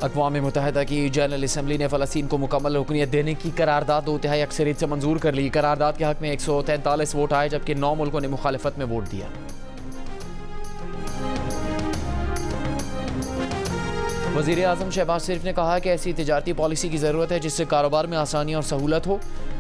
अक़वाम मुत्तहिदा की general assembly ने फ़लस्तीन को मुकम्मल रुकनियत देने की करारदाद 2/3 अक्सरियत से मंजूर कर ली। करारदाद के हक़ में 143 वोट आए जबकि 9 मुल्कों ने मुखालिफत में वोट दिया। वज़ीर आज़म शहबाज शरीफ ने कहा कि ऐसी तिजारती पॉलिसी की ज़रूरत है जिससे कारोबार में आसानी और सहूलत हो।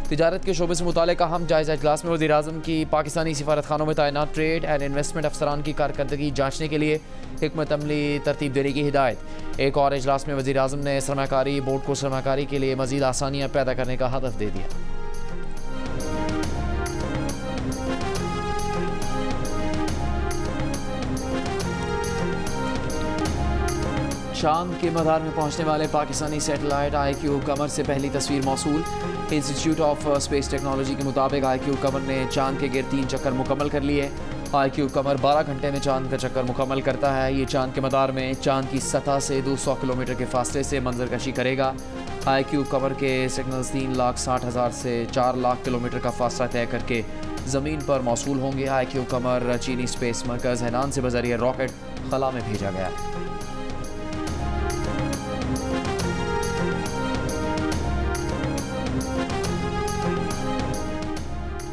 तिजारत के शोबे से मुताल्लिक़ अहम जायज़ा इजलास में वज़ीर आज़म की पाकिस्तानी सिफारत खानों में तैनात ट्रेड एंड इन्वेस्टमेंट अफसरान की कारकर्दगी जाँचने के लिए हिकमत अमली तरतीब देने की हिदायत। एक और इजलास में वज़ीर आज़म ने सरमाकारी बोर्ड को सरमाकारी के लिए मज़ीद आसानियाँ पैदा करने का हदफ दे दिया। चांद के मदार में पहुंचने वाले पाकिस्तानी सैटेलाइट IQ कमर से पहली तस्वीर मौसूल। इंस्टीट्यूट ऑफ स्पेस टेक्नोलॉजी के मुताबिक IQ कमर ने चांद के गिर्द 3 चक्कर मुकम्मल कर लिए। IQ कमर 12 घंटे में चांद का चक्कर मुकम्मल करता है। ये चांद के मदार में चांद की सतह से 200 किलोमीटर के फासले से मंजरकशी करेगा। IQ कमर के सिग्नल्स 3,60,000 से 4 लाख किलोमीटर का फासला तय करके ज़मीन पर मौसूल होंगे। IQ कमर चीनी स्पेस मरकज़ हैनान से बज़रिए रॉकेट खला में भेजा गया है।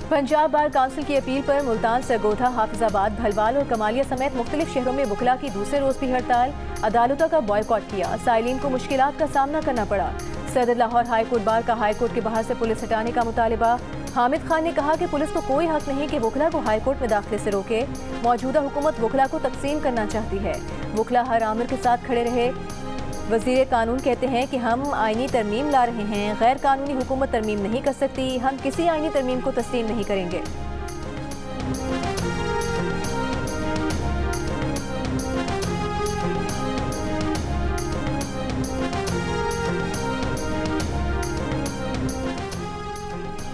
पंजाब बार काउंसिल की अपील पर मुल्तान, सरगोधा, हाफिजाबाद, भलवाल और कमालिया समेत मुख्तलिफ शहरों में वकला की दूसरे रोज भी हड़ताल। अदालतों का बॉयकॉट किया। साइलिन को मुश्किलात का सामना करना पड़ा। सदर लाहौर हाई कोर्ट बार का हाई कोर्ट के बाहर से पुलिस हटाने का मुतालिबा। हामिद खान ने कहा कि पुलिस को कोई हक नहीं कि वकला को हाई कोर्ट में दाखिले से रोके। मौजूदा हुकूमत वकला को तकसीम करना चाहती है। वकला हर आमिर के साथ खड़े रहे। वज़ीर कानून कहते हैं कि हम आईनी तरमीम ला रहे हैं। गैर कानूनी हुकूमत तरमीम नहीं कर सकती। हम किसी आईनी तरमीम को तस्लीम नहीं करेंगे।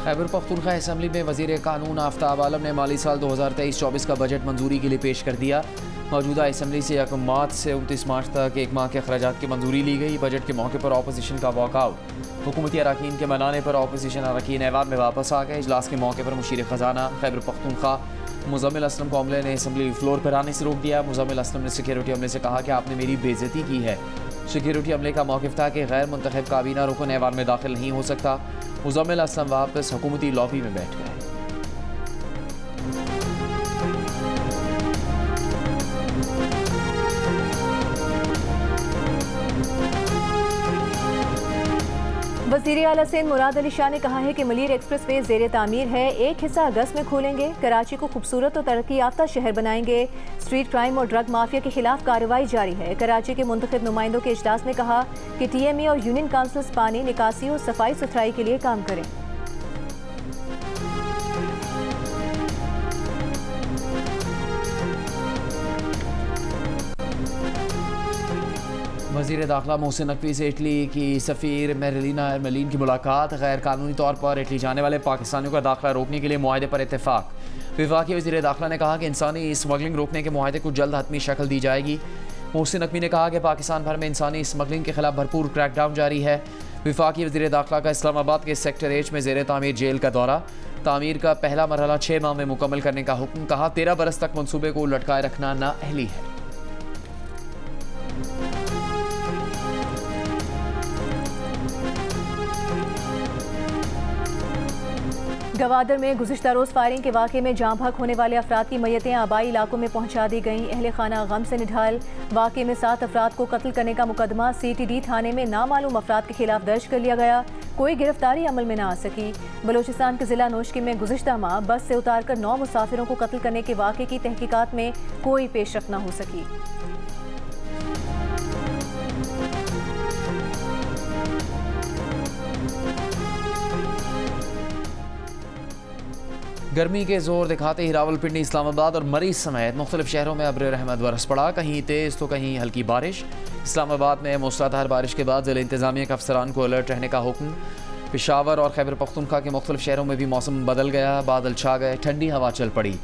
खैबर पख्तूनख्वा असम्बली में वज़ीर कानून आफ्ताब आलम ने माली साल 2023-24 का बजट मंजूरी के लिए पेश कर दिया। मौजूदा असम्बली से 1 मार्च से 29 मार्च तक 1 माह के अखराजात की मंजूरी ली गई। बजट के मौके पर अपोजिशन का वॉकआउट। हुकूमती अरकान के मनाने पर अपोजिशन अरकान ऐवान में वापस आ गए। इजलास के मौके पर मुशीर ख़जाना खैबर पख्तूनख्वा मुज़म्मिल असलम को अमले ने असम्बली फ्लोर पर आने से रोक दिया। मुज़म्मिल असलम ने सिक्योरिटी अमले से कहा कि आपने मेरी बेइज्जती की है। सिक्योरिटी अमले का मौक़िफ़ था कि गैर मुंतखब काबीना रुकन ऐवान में दाखिल नहीं हो सकता। मुज़म्मिल असलम वापस हुकूमती लॉबी में बैठ गए। वज़ीर आला सिंध मुराद अली शाह ने कहा है कि मलीर एक्सप्रेस वे ज़ेर तामीर है। एक हिस्सा अगस्त में खोलेंगे। कराची को खूबसूरत और तरक्की याफ्ता शहर बनाएंगे। स्ट्रीट क्राइम और ड्रग माफिया के खिलाफ कार्रवाई जारी है। कराची के मुंतखब नुमाइंदों के इजलास ने कहा कि TMA और यूनियन काउंसिल्स पानी निकासी और सफाई सुथराई के लिए काम करें। वज़ीर दाखिला मोहसिन नकवी से इटली की सफ़ीर मेरिलिना एरमेलिन की मुलाकात। गैर कानूनी तौर पर इटली जाने वाले पाकिस्तानियों का दाखिला रोकने के लिए मुआहदे पर इत्तेफाक। वफाकी वज़ीर दाखिला ने कहा कि इंसानी स्मगलिंग रोकने के मुआहदे को जल्द हतमी शक्ल दी जाएगी। मोहसिन नकवी ने कहा कि पाकिस्तान भर में इंसानी स्मगलिंग के खिलाफ भरपूर क्रैकडाउन जारी है। वफाकी वज़ीर दाखिला का इस्लामाबाद के सेक्टर H में ज़ेर तामीर जेल का दौरा। तामीर का पहला मरहला 6 माह में मुकम्मल करने का हुक्म। कहा 13 बरस तक मनसूबे को लटकाए रखना नाअहली है। गवादर में गुज़िश्ता रोज़ फायरिंग के वाक़े में जाँ भाग होने वाले अफराद की मैयतें आबाई इलाकों में पहुँचा दी गईं। अहले खाना गम से निढाल। वाक़े में 7 अफराद को कत्ल करने का मुकदमा CTD थाने में नामालूम अफराद के खिलाफ दर्ज कर लिया गया। कोई गिरफ्तारी अमल में न आ सकी। बलोचिस्तान के ज़िला नोशकी में गुज़िश्ता माह बस से उतारकर 9 मुसाफिरों को कत्ल करने के वाक़े की तहकीकात में कोई पेशरफ्त न हो सकी। गर्मी के जोर दिखाते ही रावलपिंडी, इस्लामाबाद और मरीज समेत मुख्तलिफ शहरों में अब्र रहमत बरस पड़ा। कहीं तेज़ तो कहीं हल्की बारिश। इस्लामाबाद में मूसलाधार बारिश के बाद ज़िला इंतज़ामिया के अफसरान को अलर्ट रहने का हुक्म। पेशावर और खैबर पख्तूनख्वा के मुख्तलिफ शहरों में भी मौसम बदल गया। बादल छा गए। ठंडी हवा चल पड़ी।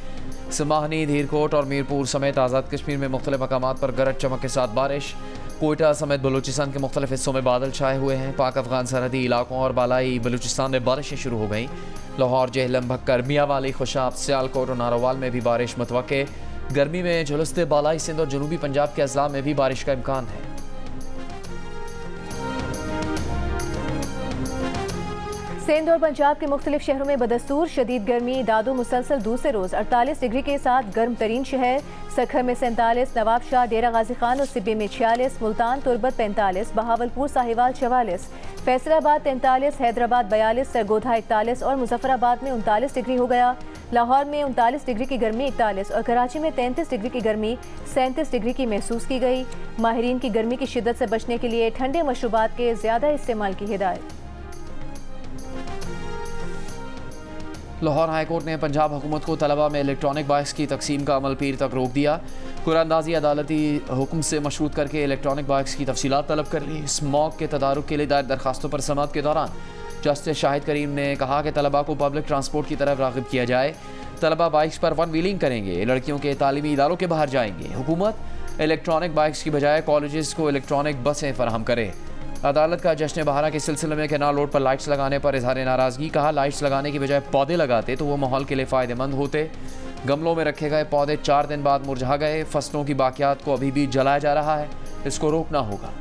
समाहनी, धीरकोट और मीरपुर समेत आज़ाद कश्मीर में मुख्तलिफ मकामात पर गरज चमक के साथ बारिश। कोयटा समेत बलूचिस्तान के मुख्तलिफ हिस्सों में बादल छाए हुए हैं। पाक अफगान सरहदी इलाकों और बालाई बलूचिस्तान में बारिशें शुरू हो गईं। लाहौर, जेहलम, भक्कर, मियाँवाली, खुशाब, सियालकोट और नारोवाल में भी बारिश मुतवक्के। गर्मी में झुलसते बालाई सिंध और जनूबी पंजाब के अजला में भी बारिश का इम्कान है। सिंध और पंजाब के मुख्तलिफ शहरों में बदस्तूर शदीद गर्मी। दादो मुसलसल दूसरे रोज 48 डिग्री के साथ गर्म तरीन शहर। सखर में 47, नवाबशाह, डेरा गाजी खान और सिब्बी में 46, मुल्तान तुर्बत 45, बहावलपुर साहिवाल 44, फैसलाबाद 43, हैदराबाद 42, सरगोधा 41 और मुजफ्फराबाद में 39 डिग्री हो गया। लाहौर में 39 डिग्री की गर्मी 41 और कराची में 33 डिग्री की गर्मी 37 डिग्री की महसूस की गई। माहिरीन की गर्मी की शिद्दत से बचने के लिए ठंडे मशरूबात के ज़्यादा इस्तेमाल की हिदायत। लाहौर हाईकोर्ट ने पंजाब हुकूमत को तलबा में इलेक्ट्रॉनिक बाइक्स की तकसीम का अमल पीर तक रोक दिया। कुरानंदाजी अदालती हुक्म से मशरूत करके इलेक्ट्रॉनिक बाइक्स की तफसीलात तलब कर ली। स्मॉग के तदारुक के लिए दायर दरखास्तों पर समाअत के दौरान जस्टिस शाहिद करीम ने कहा कि तलबा को पब्लिक ट्रांसपोर्ट की तरफ राग़िब किया जाए। तलबा बाइक्स पर वन व्हीलिंग करेंगे, लड़कियों के तालीमी इदारों के बाहर जाएंगे। हुकूमत इलेक्ट्रॉनिक बाइक्स की बजाय कॉलेजेस को इलेक्ट्रॉनिक बसें फराहम करे। अदालत का जश्न बहारा के सिलसिले में कैनाल रोड पर लाइट्स लगाने पर इजहार नाराज़गी। कहा, लाइट्स लगाने की बजाय पौधे लगाते तो वो माहौल के लिए फ़ायदेमंद होते। गमलों में रखे गए पौधे 4 दिन बाद मुरझा गए। फसलों की बाकियात को अभी भी जलाया जा रहा है, इसको रोकना होगा।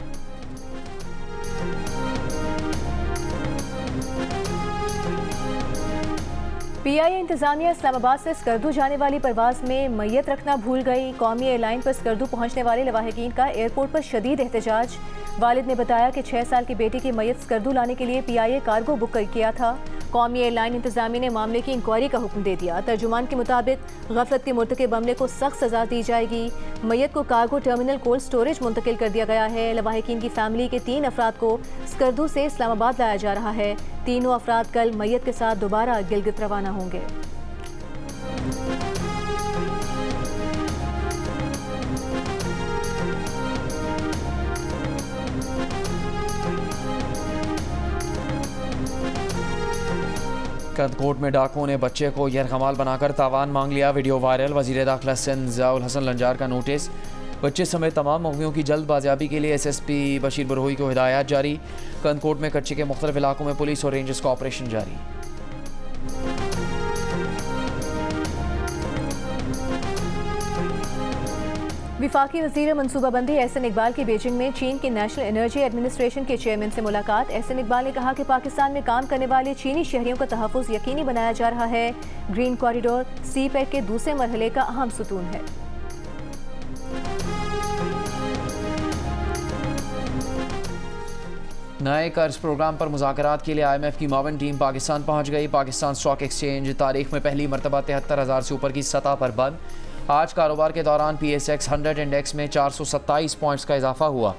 PIA इंतजामिया इस्लामाबाद से स्कर्दू जाने वाली परवाज में मैयत रखना भूल गई। कौमी एयरलाइन पर स्कर्दू पहुंचने वाले लवाहिकीन का एयरपोर्ट पर शदीद एहतजाज। वालिद ने बताया कि 6 साल की बेटी की मैयत स्कर्दू लाने के लिए PIA कार्गो बुक किया था। कौमी एयरलाइन इंतजामिया ने मामले की इंक्वायरी का हुक्म दे दिया। तर्जुमान के मुताबिक गफलत के मुर्तकिब अमले को सख्त सजा दी जाएगी। मैयत को कार्गो टर्मिनल कोल्ड स्टोरेज मुंतकिल कर दिया गया है। लवाहिकीन की फैमिली के 3 अफराद को स्कर्दू से इस्लामाबाद लाया जा रहा है। तीनों अफराद कल मैयत के साथ दोबारा गिलगित रवाना होंगे। कंदकोट में डाकुओं ने बच्चे को यरगमाल बनाकर तावान मांग लिया। Video viral. वज़ीर दाखिला सिंध ज़ियाउल हसन लंजार का नोटिस। बच्चे समेत तमाम मुलज़िमों की जल्द बाजियाबी के लिए SSP बशीर बरहोई को हिदायत जारी। कंदकोट में कच्ची के मुख्तलिफ इलाकों में पुलिस और रेंजर्स का ऑपरेशन जारी। विफाकी वज़ीर मनसूबाबंदी एहसन इकबाल की बीजिंग में चीन के नेशनल एनर्जी एडमिनिस्ट्रेशन के चेयरमैन से मुलाकात। एहसन इकबाल ने कहा कि पाकिस्तान में काम करने वाले चीनी शहरियों का तहफ़्फ़ुज़ यकीनी बनाया जा रहा है। ग्रीन कॉरिडोर CPEC के दूसरे मरहले का अहम सुतून है। नए कर्ज प्रोग्राम पर मुज़ाकरात के लिए IMF की मावन टीम पाकिस्तान पहुंच गई। पाकिस्तान स्टॉक एक्सचेंज तारीख में पहली मरतबा 73,000 से ऊपर की सतह पर बंद। आज कारोबार के दौरान PSX 100 इंडेक्स में 427 पॉइंट्स का इजाफा हुआ।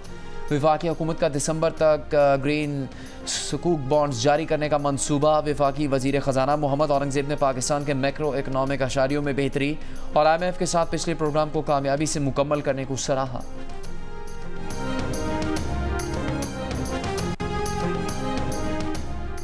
वफाकी हुकूमत का दिसंबर तक ग्रीन सुकूक बॉन्ड्स जारी करने का मंसूबा। वफाकी वज़ीर ख़जाना मोहम्मद औरंगज़ेब ने पाकिस्तान के मैक्रो इकनॉमिक अशारियों में बेहतरी और IMF के साथ पिछले प्रोग्राम को कामयाबी से मुकम्मल करने को सराहा।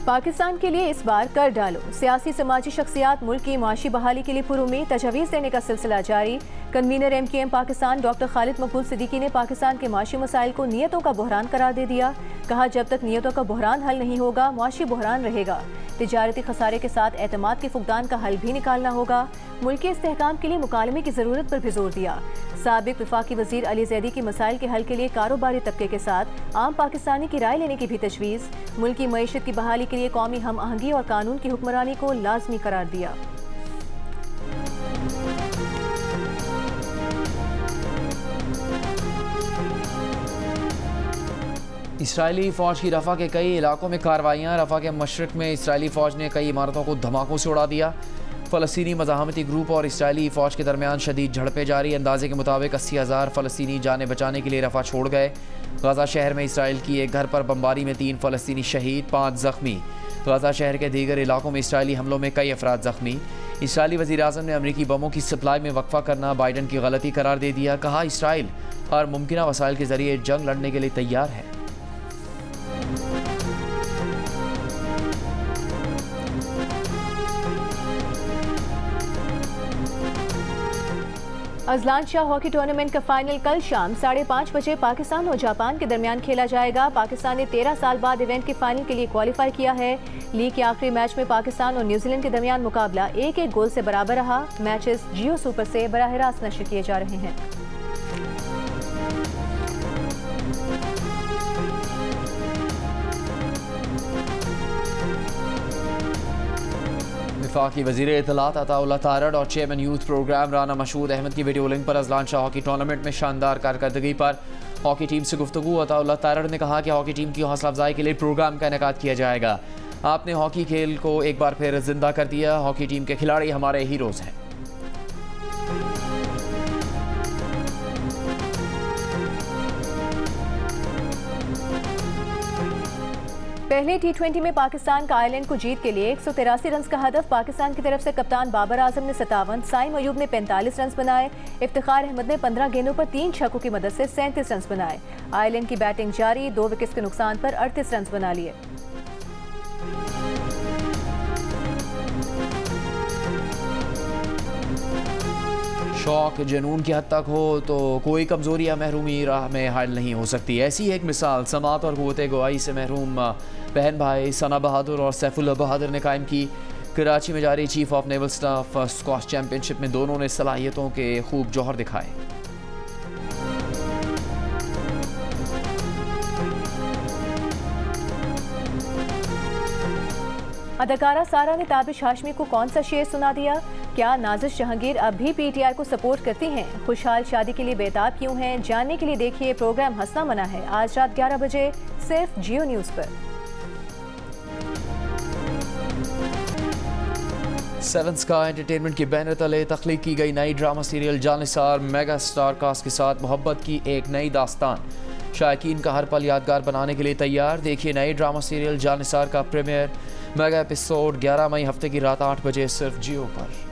पाकिस्तान के लिए इस बार कर डालो। सियासी समाजी शख्सियात मुल्क की माशी बहाली के लिए पुरुमीद तजवीज़ देने का सिलसिला जारी। Convener MKM Pakistan doctor Khalid मकबूल सिद्दीकी ने पाकिस्तान के माशी मसाइल को नियतों का बहरान करार दे दिया। कहा, जब तक नियतों का बहरान हल नहीं होगा माशी बहरान रहेगा। तिजारती खसारे के साथ एतमाद के फुकदान का हल भी निकालना होगा। मुल्क के इस्तेहकाम के लिए मुकालमे की ज़रूरत पर भी जोर दिया। साबिक वफाकी वज़ीर अली ज़ैदी की मसाइल के हल के लिए कारोबारी तबके के साथ आम पाकिस्तानी की राय लेने की भी तजवीज़। मुल्क की मईशत की बहाली के लिए कौमी हम आहंगी और कानून की हुक्मरानी को लाजमी करार दिया। इसराइली फ़ौज की रफ़ा के कई इलाकों में कार्रवाइयाँ। रफ़ा के मशरक़ में इसराइली फ़ौज ने कई इमारतों को धमाकों से उड़ा दिया। फ़लस्तीनी मज़ाहमती ग्रुप और इसराइली फ़ौज के दरमियान शदीद झड़पें जारी। अंदाजे के मुताबिक 80,000 फ़लस्तीनी जाने बचाने के लिए रफ़ा छोड़ गए। गज़ा शहर में इसराइल की एक घर पर बमबारी में 3 फ़लस्तीनी शहीद, 5 ज़ख्मी। गज़ा शहर के दीगर इलाकों में इसराइली हमलों में कई अफराद ज़ख्मी। इसराइली वज़ीर आज़म ने अमरीकी बमों की सप्लाई में वक्फा करना बाइडन की गलती करार दे दिया। कहा, इसराइल हर मुमकिन वसाइल के ज़रिए जंग लड़ने के लिए तैयार है। अजलान शाह हॉकी टूर्नामेंट का फाइनल कल शाम 5:30 बजे पाकिस्तान और जापान के दरमियान खेला जाएगा। पाकिस्तान ने 13 साल बाद इवेंट के फाइनल के लिए क्वालिफाई किया है। लीग के आखिरी मैच में पाकिस्तान और न्यूजीलैंड के दरमियान मुकाबला 1-1 गोल से बराबर रहा। मैचेस जियो सुपर से बराह रास्त नशर किए जा रहे हैं। वफाकी वज़ीर इत्तलात अताउल्लाह तारड़ और chairman youth programme Rana Mashhood Ahmad की वीडियो लिंक पर अजलान शाह हॉकी टूर्नामेंट में शानदार कारकर्दगी पर हॉकी टीम से गुफ्तगू। अताउल्लाह तारड़ ने कहा कि हॉकी टीम की हौसला अफजाई के लिए प्रोग्राम का इनेकाद किया जाएगा। आपने हॉकी खेल को एक बार फिर जिंदा कर दिया। हॉकी टीम के खिलाड़ी हमारे हीरोज़ हैं। पहले T20 में पाकिस्तान का आयरलैंड को जीत के लिए 183 रन का हदफ। पाकिस्तान की तरफ से कप्तान बाबर आजम ने 57, साइम अयूब ने 45 रन बनाए। इफ्तिखार अहमद ने 15 गेंदों पर 3 छक्कों की मदद से 37 रन बनाए। आयरलैंड की बैटिंग जारी, 2 विकेट्स के नुकसान पर 38 रन बना लिए। शौक जुनून की हद तक हो तो कोई कमज़ोरी या महरूमी राह में हल नहीं हो सकती। ऐसी एक मिसाल समात और क़ुव्वत गवाही से महरूम बहन भाई सना बहादुर और सैफुल्लाह बहादुर ने कायम की। कराची में जारी chief of naval staff squash championship में दोनों ने सलाहियतों के खूब जौहर दिखाए। अदाकारा सारा ने ताबिश हाशमी को कौन सा शेर सुना दिया? क्या नाजिश जहांगीर अब भी PTI को सपोर्ट करती हैं? खुशहाल शादी के लिए बेताब क्यों हैं? जानने के लिए देखिए प्रोग्राम हंसना मना है, आज रात 11 बजे सिर्फ जियो न्यूज़ पर। 7 स्काई एंटरटेनमेंट के बैनर तले तख्लीक की गई नई drama serial Jannisar mega star cast के साथ मोहब्बत की एक नई दास्तान शायकीन का हर पल यादगार बनाने के लिए तैयार। देखिए नई ड्रामा सीरियल जानिसार का प्रीमियर मेगा एपिसोड 11 मई हफ्ते की रात 8 बजे सिर्फ जियो पर।